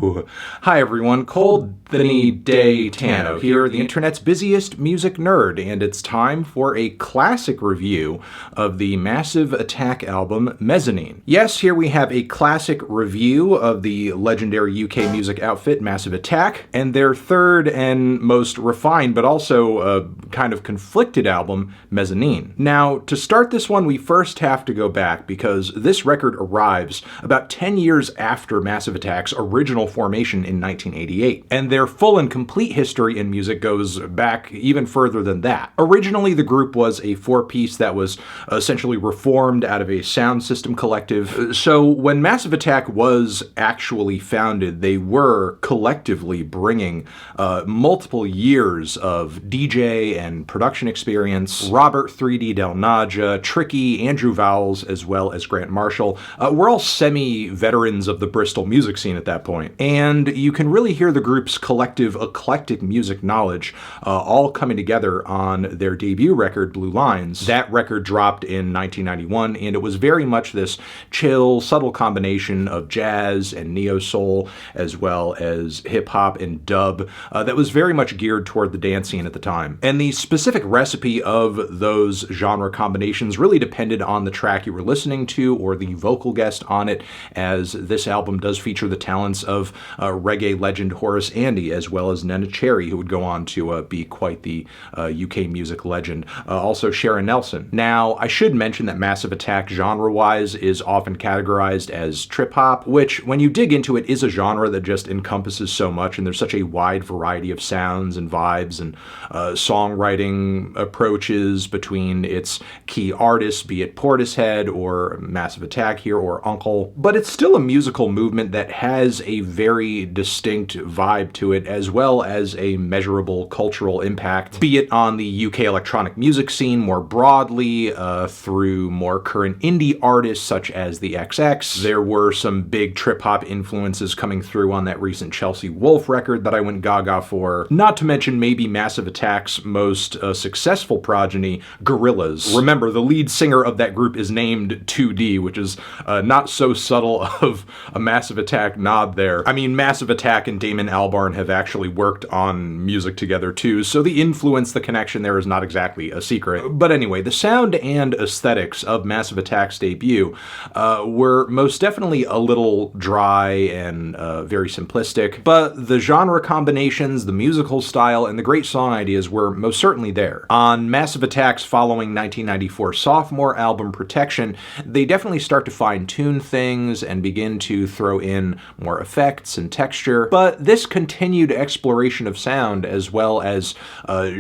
Ooh. Hi everyone, Cold the Day Tano here, the internet's busiest music nerd, and it's time for a classic review of the Massive Attack album, Mezzanine. Yes, here we have a classic review of the legendary UK music outfit, Massive Attack, and their third and most refined, but also kind of conflicted album, Mezzanine. Now, to start this one, we first have to go back, because this record arrives about 10 years after Massive Attack's original formation in 1988, and their full and complete history in music goes back even further than that. Originally, the group was a four-piece that was essentially reformed out of a sound system collective. So when Massive Attack was actually founded, they were collectively bringing multiple years of DJ and production experience. Robert 3D Del Naja, Tricky, Andrew Vowles, as well as Grant Marshall were all semi-veterans of the Bristol music scene at that point. And you can really hear the group's collective eclectic music knowledge all coming together on their debut record, Blue Lines. That record dropped in 1991, and it was very much this chill, subtle combination of jazz and neo-soul, as well as hip-hop and dub, that was very much geared toward the dance scene at the time. And the specific recipe of those genre combinations really depended on the track you were listening to or the vocal guest on it, as this album does feature the talents of reggae legend Horace Andy, as well as Nena Cherry, who would go on to be quite the UK music legend. Also Sharon Nelson. Now, I should mention that Massive Attack, genre-wise, is often categorized as trip-hop, which, when you dig into it, is a genre that just encompasses so much, and there's such a wide variety of sounds and vibes and songwriting approaches between its key artists, be it Portishead or Massive Attack here or Uncle. But it's still a musical movement that has a very distinct vibe to it, as well as a measurable cultural impact, be it on the UK electronic music scene more broadly, through more current indie artists such as the XX. There were some big trip-hop influences coming through on that recent Chelsea Wolfe record that I went gaga for. Not to mention maybe Massive Attack's most successful progeny, Gorillaz. Remember, the lead singer of that group is named 2D, which is not so subtle of a Massive Attack nod there. I mean, Massive Attack and Damon Albarn have actually worked on music together too, so the influence, the connection there is not exactly a secret. But anyway, the sound and aesthetics of Massive Attack's debut were most definitely a little dry and very simplistic, but the genre combinations, the musical style, and the great song ideas were most certainly there. On Massive Attack's following 1994 sophomore album, Protection, they definitely start to fine-tune things and begin to throw in more effects and texture, but this continued exploration of sound, as well as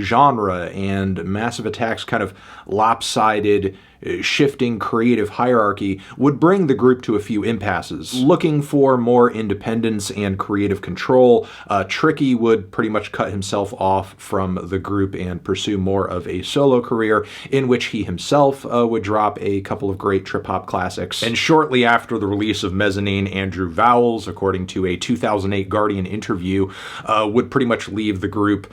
genre and Massive Attack's kind of lopsided, shifting creative hierarchy, would bring the group to a few impasses. Looking for more independence and creative control, Tricky would pretty much cut himself off from the group and pursue more of a solo career, in which he himself would drop a couple of great trip-hop classics. And shortly after the release of Mezzanine, Andrew Vowles, according to a 2008 Guardian interview, would pretty much leave the group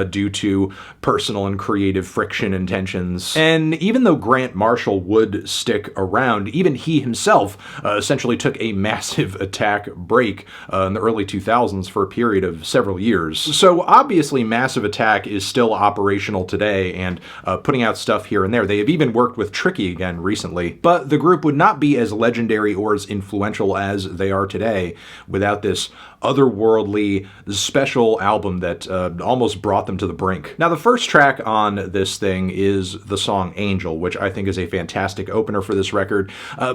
due to personal and creative friction and tensions. And even though Grant Marshall would stick around, even he himself essentially took a Massive Attack break in the early 2000s for a period of several years. So obviously Massive Attack is still operational today and putting out stuff here and there. They have even worked with Tricky again recently, but the group would not be as legendary or as influential as they are today without this otherworldly, special album that almost brought them to the brink. Now, the first track on this thing is the song Angel, which I think is a fantastic opener for this record,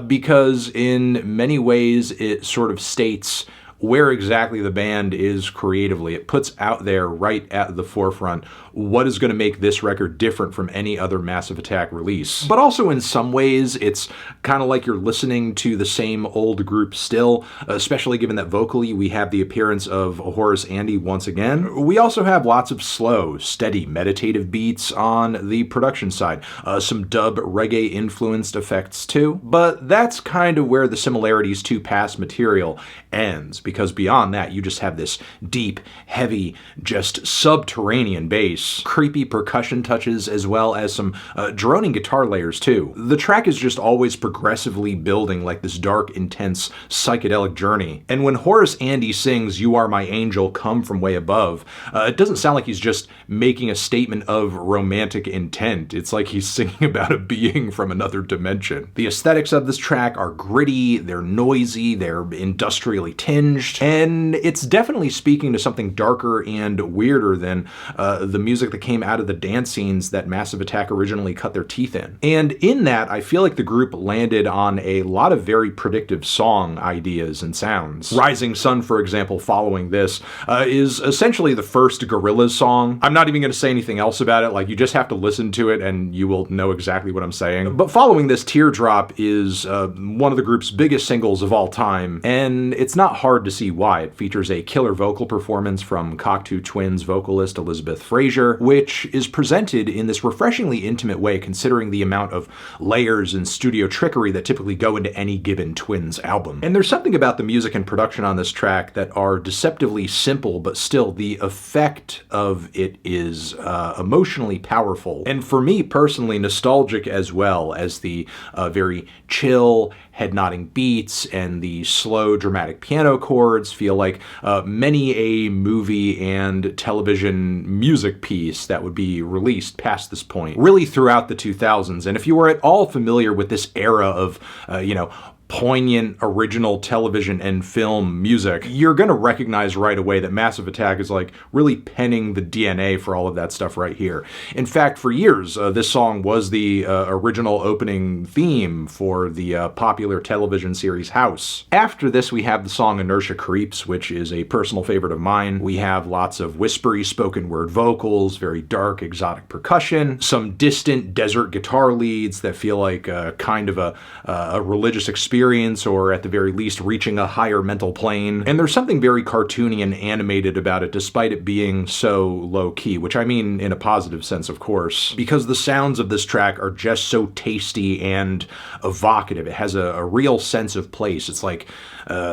because in many ways it sort of states where exactly the band is creatively. It puts out there right at the forefront what is going to make this record different from any other Massive Attack release. But also in some ways, it's kind of like you're listening to the same old group still, especially given that vocally we have the appearance of Horace Andy once again. We also have lots of slow, steady, meditative beats on the production side, some dub reggae-influenced effects too. But that's kind of where the similarities to past material ends, because because beyond that, you just have this deep, heavy, just subterranean bass, creepy percussion touches, as well as some droning guitar layers too. The track is just always progressively building like this dark, intense, psychedelic journey. And when Horace Andy sings "You Are My Angel, Come From Way Above," it doesn't sound like he's just making a statement of romantic intent. It's like he's singing about a being from another dimension. The aesthetics of this track are gritty, they're noisy, they're industrially tinged, and it's definitely speaking to something darker and weirder than the music that came out of the dance scenes that Massive Attack originally cut their teeth in. And in that, I feel like the group landed on a lot of very predictive song ideas and sounds. Rising Sun, for example, following this, is essentially the first Gorillaz song. I'm not even going to say anything else about it, like you just have to listen to it and you will know exactly what I'm saying. But following this, Teardrop is one of the group's biggest singles of all time, and it's not hard to see why. It features a killer vocal performance from Cocteau Twins vocalist Elizabeth Fraser, which is presented in this refreshingly intimate way considering the amount of layers and studio trickery that typically go into any given Twins album. And there's something about the music and production on this track that are deceptively simple, but still the effect of it is emotionally powerful. And for me personally, nostalgic as well, as the very chill, head-nodding beats and the slow, dramatic piano chords feel like many a movie and television music piece that would be released past this point, really throughout the 2000s. And if you were at all familiar with this era of, poignant original television and film music, you're going to recognize right away that Massive Attack is like really penning the DNA for all of that stuff right here. In fact, for years, this song was the original opening theme for the popular television series House. After this, we have the song Inertia Creeps, which is a personal favorite of mine. We have lots of whispery spoken word vocals, very dark, exotic percussion, some distant desert guitar leads that feel like kind of a religious experience, or at the very least reaching a higher mental plane. And there's something very cartoony and animated about it despite it being so low-key, which I mean in a positive sense, of course, because the sounds of this track are just so tasty and evocative. It has a real sense of place. It's like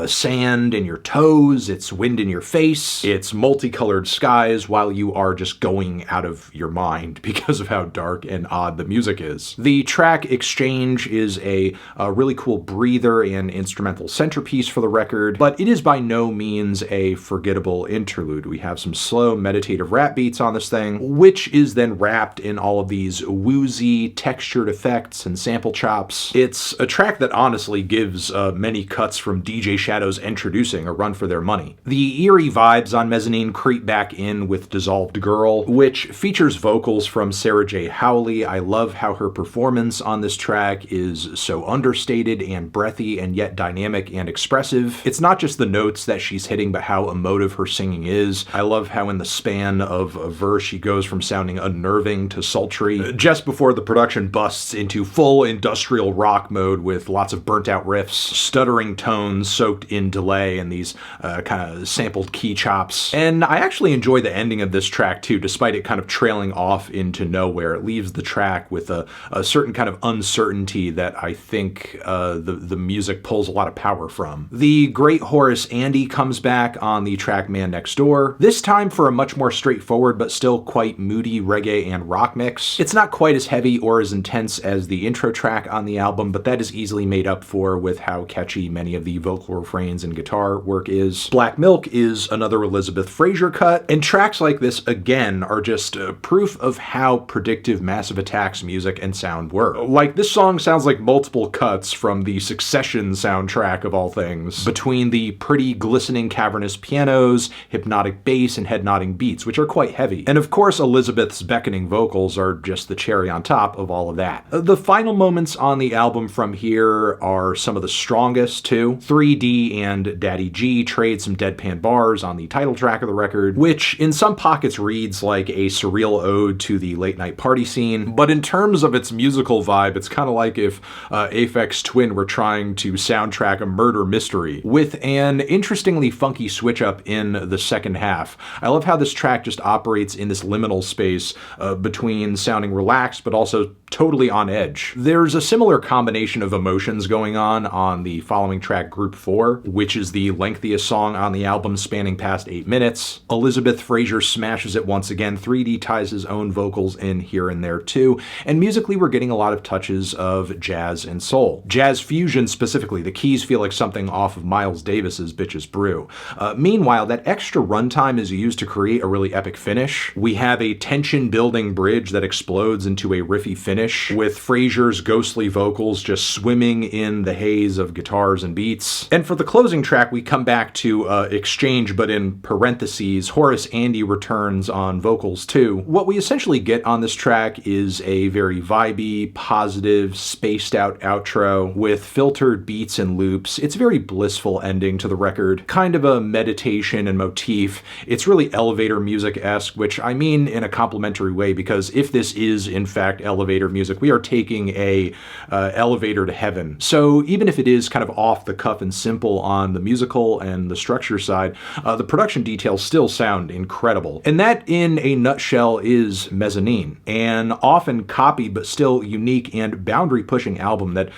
sand in your toes, it's wind in your face, it's multicolored skies while you are just going out of your mind because of how dark and odd the music is. The track Exchange is a really cool breather and instrumental centerpiece for the record, but it is by no means a forgettable interlude. We have some slow meditative rap beats on this thing, which is then wrapped in all of these woozy textured effects and sample chops. It's a track that honestly gives many cuts from DJ Shadow's Introducing a run for their money. The eerie vibes on Mezzanine creep back in with Dissolved Girl, which features vocals from Sarah J. Howley. I love how her performance on this track is so understated and breathy and yet dynamic and expressive. It's not just the notes that she's hitting, but how emotive her singing is. I love how in the span of a verse she goes from sounding unnerving to sultry, just before the production busts into full industrial rock mode with lots of burnt out riffs, stuttering tones soaked in delay, and these kind of sampled key chops. And I actually enjoy the ending of this track too, despite it kind of trailing off into nowhere. It leaves the track with a certain kind of uncertainty that I think the music pulls a lot of power from. The great Horace Andy comes back on the track Man Next Door, this time for a much more straightforward but still quite moody reggae and rock mix. It's not quite as heavy or as intense as the intro track on the album, but that is easily made up for with how catchy many of the vocal refrains and guitar work is. Black Milk is another Elizabeth Fraser cut, and tracks like this again are just proof of how predictive Massive Attack's music and sound were. Like, this song sounds like multiple cuts from the Succession soundtrack of all things, between the pretty glistening cavernous pianos, hypnotic bass, and head-nodding beats, which are quite heavy. And of course, Elizabeth's beckoning vocals are just the cherry on top of all of that. The final moments on the album from here are some of the strongest too. 3D and Daddy G trade some deadpan bars on the title track of the record, which in some pockets reads like a surreal ode to the late night party scene, but in terms of its musical vibe, it's kind of like if Aphex Twin were trying trying to soundtrack a murder mystery, with an interestingly funky switch up in the second half. I love how this track just operates in this liminal space between sounding relaxed but also totally on edge. There's a similar combination of emotions going on the following track, Group 4, which is the lengthiest song on the album, spanning past 8 minutes. Elizabeth Fraser smashes it once again. 3D ties his own vocals in here and there too, and musically we're getting a lot of touches of jazz and soul. Jazz fusion specifically. The keys feel like something off of Miles Davis's Bitches Brew. Meanwhile, that extra runtime is used to create a really epic finish. We have a tension-building bridge that explodes into a riffy finish, with Fraser's ghostly vocals just swimming in the haze of guitars and beats. And for the closing track, we come back to exchange, but in parentheses, Horace Andy returns on vocals too. What we essentially get on this track is a very vibey, positive, spaced out outro with filtered beats and loops. It's a very blissful ending to the record, kind of a meditation and motif. It's really elevator music-esque, which I mean in a complimentary way, because if this is in fact elevator music, we are taking a elevator to heaven. So even if it is kind of off the cuff and simple on the musical and the structure side, the production details still sound incredible. And that, in a nutshell, is Mezzanine, an often copied but still unique and boundary-pushing album that,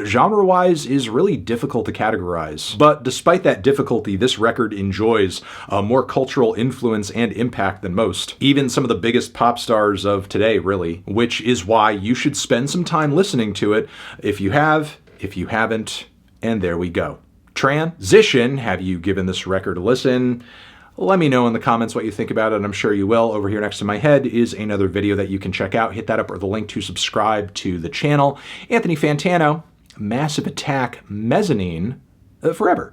genre-wise, is really difficult to categorize. But despite that difficulty, this record enjoys more cultural influence and impact than most. Even some of the biggest pop stars of today, really, which is why you should spend some time listening to it if you have, if you haven't, and there we go. Transition, have you given this record a listen? Let me know in the comments what you think about it, and I'm sure you will. Over here next to my head is another video that you can check out. Hit that up or the link to subscribe to the channel. Anthony Fantano, Massive Attack, Mezzanine, forever.